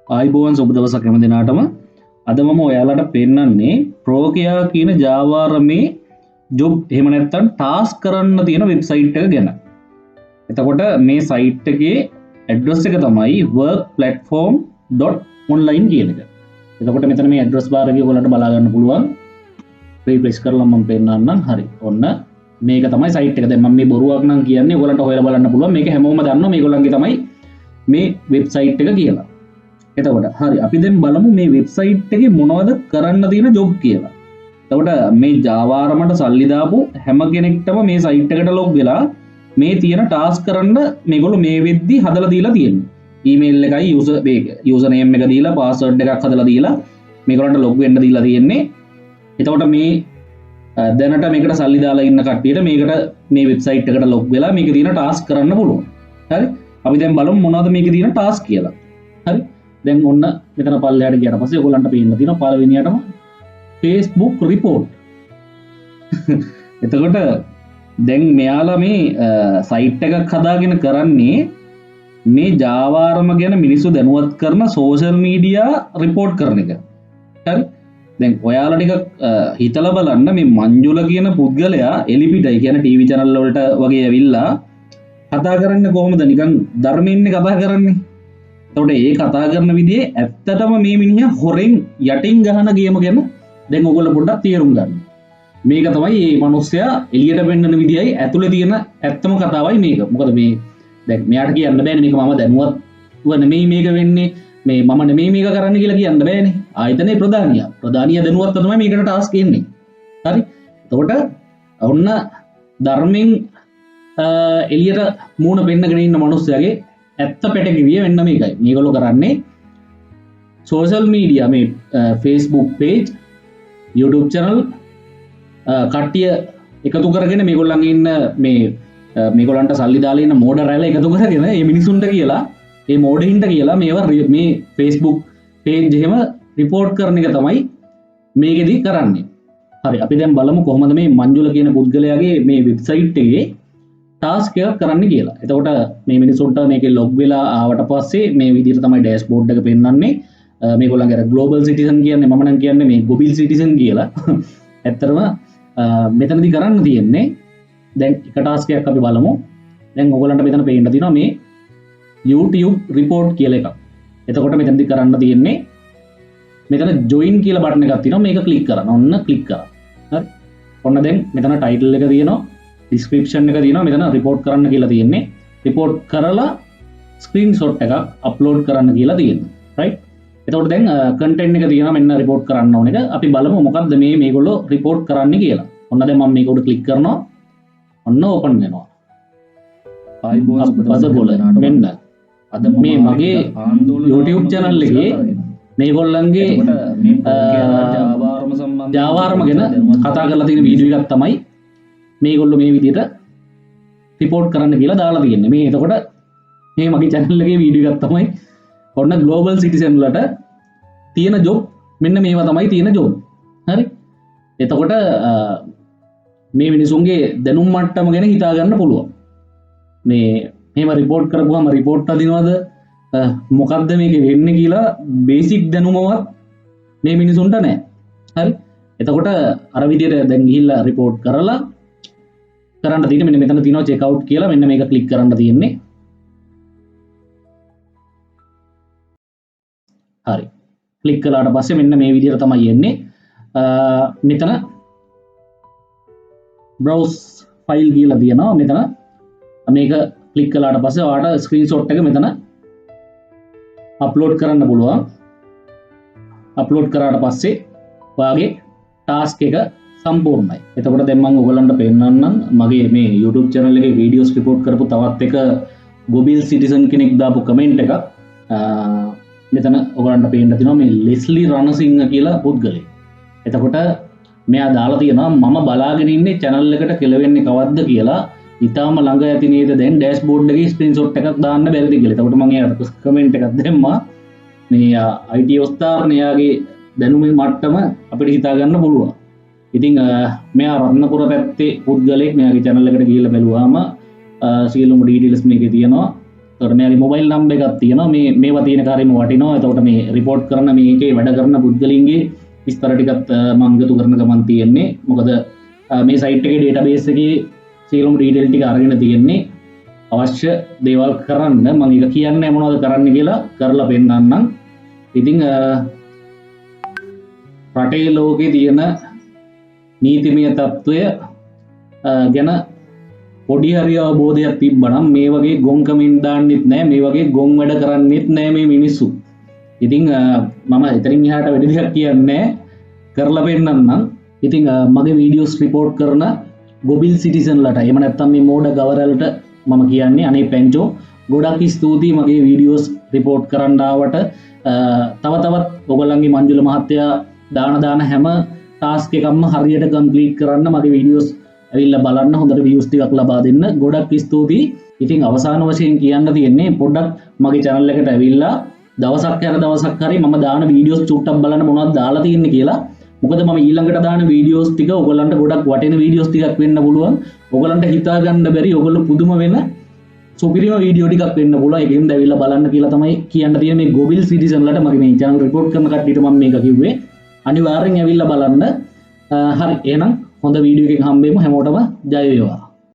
ආයිබෝවන් සුබ දවසක් හැම දිනාටම. අද මම ඔයාලට පෙන්නන්නේ ප්‍රෝකියා කියන ජාවාරමේ ජොබ් එහෙම නැත්නම් ටාස්ක් කරන්න තියෙන වෙබ්සයිට් එක ගැන. එතකොට මේ සයිට් එකේ ඇඩ්‍රස් එක තමයි workplatform.online කියන එක. එතකොට මෙතන මේ ඇඩ්‍රස් බාර් එකේ ඔයාලට බලා ගන්න පුළුවන්. රීප්ලේස් කරලා මම පෙන්නන්නම්. හරි. ඔන්න මේක තමයි සයිට් එක. දැන් මම මේ බොරුවක් නම් කියන්නේ ඔයාලට හොයලා බලන්න පුළුවන්. මේක හැමෝම දන්නවා මේගොල්ලන්ගේ තමයි මේ වෙබ්සයිට් එක කියලා. එතකොට හරි අපි දැන් බලමු මේ වෙබ්සයිට් එකේ මොනවද කරන්න තියෙන ජොබ් කියලා. එතකොට මේ ජාවාරමට සල්ලි දාපු හැම කෙනෙක්ටම මේ සයිට් එකට ලොග් වෙලා මේ තියෙන ටාස්ක් කරන්න මේගොල්ලෝ මේ වෙද්දි හදලා දීලා තියෙනවා. ඊමේල් එකයි යූසර් නේම් එක දීලා පාස්වර්ඩ් එකක් හදලා දීලා මේගොල්ලන්ට ලොග් වෙන්න දීලා තියෙන්නේ. එතකොට මේ දැනට මේකට සල්ලි දාලා ඉන්න කට්ටියට මේකට මේ වෙබ්සයිට් එකට ලොග් වෙලා මේකේ තියෙන ටාස්ක් කරන්න පුළුවන්. හරි. අපි දැන් බලමු මොනවද මේකේ තියෙන ටාස්ක් කියලා. හරි. දැන් ඔන්න මෙතන පල්ලෙහාට ගියාට පස්සේ ඔයගොල්ලන්ට පේන්න තියෙනවා පළවෙනියටම Facebook report. එතකොට දැන් මෙයාලා මේ සයිට් එකක් හදාගෙන කරන්නේ මේ ජාවාරම ගැන මිනිස්සු දැනුවත් කරන සෝෂල් මීඩියා රිපෝට් කරන එක. හරි. දැන් ඔයාලා ටිකක් හිතලා බලන්න මේ මංජුල කියන පුද්ගලයා එලිපිටයි කියන ටීවී channel වලට වගේ ඇවිල්ලා කතා කරන්නේ කොහොමද? නිකන් ධර්මයෙන්නේ කතා කරන්නේ. එතකොට ඒ කතා කරන විදිහේ ඇත්තටම මේ මිනිහා හොරෙන් යටින් ගහන ගේම ගැන දැන් ඔයගොල්ලෝ පොඩ්ඩක් තේරුම් ගන්න. මේක තමයි මේ මිනිස්සයා එළියට පෙන්නන විදිහයි ඇතුලේ තියෙන ඇත්තම කතාවයි මේක. මොකද මේ දැන් මෙයාට කියන්න බෑනේ මේක මම දැනුවත්ව නෙමෙයි මේක වෙන්නේ. මේ මම නෙමෙයි මේක කරන්න කියලා කියන්න බෑනේ. ආයතනයේ ප්‍රධානියා දැනුවත්ව තමයි මේකට ටාස්ක් එන්නේ. හරි. එතකොට ඔන්න ධර්මෙන් එළියට මූණ පෙන්නගෙන ඉන්න මිනිස්සයාගේ ඇත්ත පැටකිවිය වෙන්න මේකයි. මේගොල්ලෝ කරන්නේ සෝෂල් මීඩියා මේ Facebook page, YouTube channel කට්ටිය එකතු කරගෙන මේගොල්ලන්ගේ ඉන්න මේගොල්ලන්ට සල්ලි දාලා ඉන්න මෝඩ රැළ එකතු කරගෙන මේ මිනිසුන්ට කියලා මේ මෝඩින්ට කියලා මේවා මේ Facebook page එහෙම report කරන එක තමයි මේකෙදි කරන්නේ. හරි අපි දැන් බලමු කොහොමද මේ මංජුල කියන පුද්ගලයාගේ මේ වෙබ්සයිට් එකේ ටාස්ක් එකක් කරන්න කියලා. එතකොට මේ මිනිසුන්ට මේකේ ලොග් වෙලා ආවට පස්සේ මේ විදිහට තමයි ඩෑෂ්බෝඩ් එක පෙන්වන්නේ. මේගොල්ලන්ගේ අර ග්ලෝබල් සිටිසන් කියන්නේ මම නම් කියන්නේ මේ ගොබිල් සිටිසන් කියලා. ඇත්තටම මෙතනදී කරන්න තියෙන්නේ දැන් එක ටාස්ක් එකක් අපි බලමු. දැන් ඔයගොල්ලන්ට මෙතන පේන්න තියෙනවා මේ YouTube report කියලා එකක්. එතකොට මෙතනදී කරන්න තියෙන්නේ මෙතන join කියලා බටන් එකක් තියෙනවා. මේක ක්ලික් කරන්න. ඔන්න ක්ලික් කරා. හරි. ඔන්න දැන් මෙතන ටයිටල් එක තියෙනවා. ඩිස්ක්‍රිප්ෂන් එක තියෙනවා. මෙතන රිපෝට් කරන්න කියලා තියෙන්නේ. රිපෝට් කරලා ස්ක්‍රීන්ෂොට් එකක් අප්ලෝඩ් කරන්න කියලා තියෙනවා. රයිට්. එතකොට දැන් කන්ටෙන්ට් එක තියෙනවා මෙන්න රිපෝට් කරන්න ඕන එක. අපි බලමු මොකක්ද මේගොල්ලෝ රිපෝට් කරන්න කියලා. ඔන්න දැන් මම මේක උඩ ක්ලික් කරනවා. ඔන්න ඕපන් වෙනවා. මෙන්න අද මේ මගේ YouTube channel එකේ මේගොල්ලන්ගේ ජාවාරම ගැන කතා කරලා තියෙන වීඩියෝ එකක් තමයි මේගොල්ලෝ මේ විදිහට රිපෝට් කරන්න කියලා දාලා තියෙන්නේ. මේ එතකොට මේ මගේ channel එකේ වීඩියෝ එකක් තමයි ඔන්න global citizen වලට තියෙන job මෙන්න මේවා තමයි තියෙන job. හරි. එතකොට මේ මිනිසුන්ගේ දැනුම් මට්ටම ගැන හිතා ගන්න පුළුවන්. මේ මෙහෙම රිපෝට් කරපුවාම රිපෝට් අදිනවද මොකක්ද මේක වෙන්නේ කියලා බේසික් දැනුමවත් මේ මිනිසුන්ට නැහැ. හරි. එතකොට අර විදිහට දැන් ගිහිල්ලා රිපෝට් කරලා කරන්න තියෙන්නේ මෙන්න මෙතන තියෙනවා චෙක් අවුට් කියලා මෙන්න මේක ක්ලික් කරන්න තියෙන්නේ. හරි. ක්ලික් කළාට පස්සේ මෙන්න මේ විදිහට තමයි එන්නේ. මෙතන browse file කියලා තියෙනවා. මෙතන මේක ක්ලික් කළාට පස්සේ ඔයාලට ස්ක්‍රීන්ෂොට් එක මෙතන අප්ලෝඩ් කරන්න පුළුවන්. අප්ලෝඩ් කරාට පස්සේ ඔයාගේ ටාස්ක් එක සම්පූර්ණයි. එතකොට දැන් මම ඔයගලන්ට පෙන්නන්නම් මගේ මේ YouTube channel එකේ වීඩියෝස් රිපෝට් කරපු තවත් එක ගොබිල් සිටිසන් කෙනෙක් දාපු කමෙන්ට් එකක්. මෙතන ඔයගලන්ට පේන්න තියෙනවා මේ ලෙස්ලි රණසිංහ කියලා පුද්ගලෙක්. එතකොට මෙයා දාලා තියෙනවා මම බලාගෙන ඉන්නේ channel එකට කෙලවෙන්නේ කවද්ද කියලා. ඉතාලම ළඟ ඇති නේද දැන් ඩෑෂ්බෝඩ් එකේ ස්ක්‍රීන්ෂොට් එකක් දාන්න බැරිද කියලා. එතකොට මම එයාට කමෙන්ට් එකක් දැම්මා. මේ IT ඔස්තාරණයාගේ දැනුමේ මට්ටම අපිට හිතා ගන්න පුළුවන්. ඉතින් මෙයා රත්නපුර පැත්තේ පුද්ගලෙක්. මෙයාගේ channel එකට ගිහිල්ලා බැලුවාම සියලුම ඩීටේල්ස් මේකේ තියෙනවා. එතකොට මෙයාගේ මොබයිල් නම්බර් එකක් තියෙනවා මේවා තියෙන කාර්යම වටිනවා එතකොට මේ රිපෝට් කරන මේකේ වැඩ කරන පුද්ගලයන්ගේ විස්තර ටිකත් මම එකතු කරන ගමන් තියෙන්නේ මොකද මේ සයිට් එකේ ඩේටාබේස් එකේ සියලුම ඩීටේල් ටික අරගෙන තියෙන්නේ අවශ්‍ය දේවල් කරන්න මම ඒක කියන්නේ මොනවද කරන්න කියලා කරලා පෙන්නන්නම් ඉතින් රටේ ලෝකේ තියෙන නීතිමය තත්ත්වය ගැන පොඩි හරි අවබෝධයක් තිබ්බනම් මේ වගේ ගොන් කමෙන්ට් දාන්නෙත් නැහැ මේ වගේ ගොන් වැඩ කරන්නෙත් නැහැ මේ මිනිස්සු. ඉතින් මම එතනින් එහාට වැඩි දෙයක් කියන්නේ කරලා පෙන්නන්නම්. ඉතින් මගේ වීඩියෝස් රිපෝට් කරන ගොබිල් සිටිසන්ලට එහෙම නැත්නම් මේ මෝඩ ගවරලට මම කියන්නේ අනේ පැංචෝ ගොඩක් ස්තුතියි මගේ වීඩියෝස් රිපෝට් කරන්න ආවට තව තවත් ඔයගොල්ලන්ගේ මංජුල මහත්තයා දාන හැම ටාස්ක් එකක්ම හරියට කම්ප්ලීට් කරන්න මගේ වීඩියෝස් ඇවිල්ලා බලන්න හොඳට views ටිකක් ලබා දෙන්න ගොඩක් ස්තුතියි. ඉතින් අවසාන වශයෙන් කියන්න තියෙන්නේ පොඩ්ඩක් මගේ channel එකට ඇවිල්ලා දවසක් හරි මම දාන වීඩියෝස් චුට්ටක් බලන්න මොනවද දාලා තියෙන්නේ කියලා. මොකද මම ඊළඟට දාන වීඩියෝස් ටික ඔයගොල්ලන්ට ගොඩක් වටින වීඩියෝස් ටිකක් වෙන්න පුළුවන්. ඔයගොල්ලන්ට හිතා ගන්න බැරි ඔයගොල්ලෝ පුදුම වෙන සුපිරිම වීඩියෝ ටිකක් වෙන්න පුළුවන්. ඒකෙන්ද ඇවිල්ලා බලන්න කියලා තමයි කියන්න තියෙන්නේ මේ ගොබිල් සිටිසන්ලට මගේ මේ channel report කරන කට්ටියට මම මේක කිව්වේ. අනිවාර්යෙන් ඇවිල්ලා බලන්න. හරි එහෙනම් හොඳ වීඩියෝ එකකින් හම්බෙමු හැමෝටම ජය වේවා.